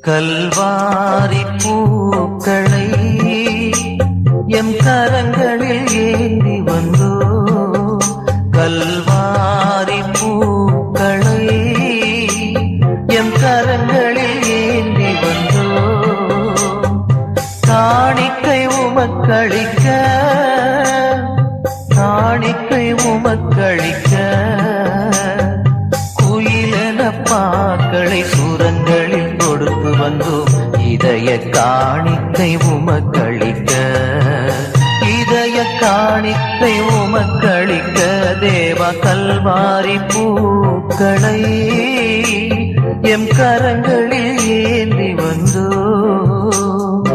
கல்வாரி பூக்களை எம் கரங்களில் ஏந்தி வந்தோ. கல்வாரி பூக்களை எம் கரங்களில் ஏந்தி வந்தோ. காணிக்கை உமக்களிக்க, காணிக்கை உமக்களிக்க, குயிலென பாக்களை சுரங்களில் கொடுத்து வந்தோம். இதய காணிக்கை உமக்களிக்க, இதய காணிக்கை உமக்களிக்க, தேவா கல்வாரி பூக்களை எம் கரங்களில் ஏந்தி வந்தோம்.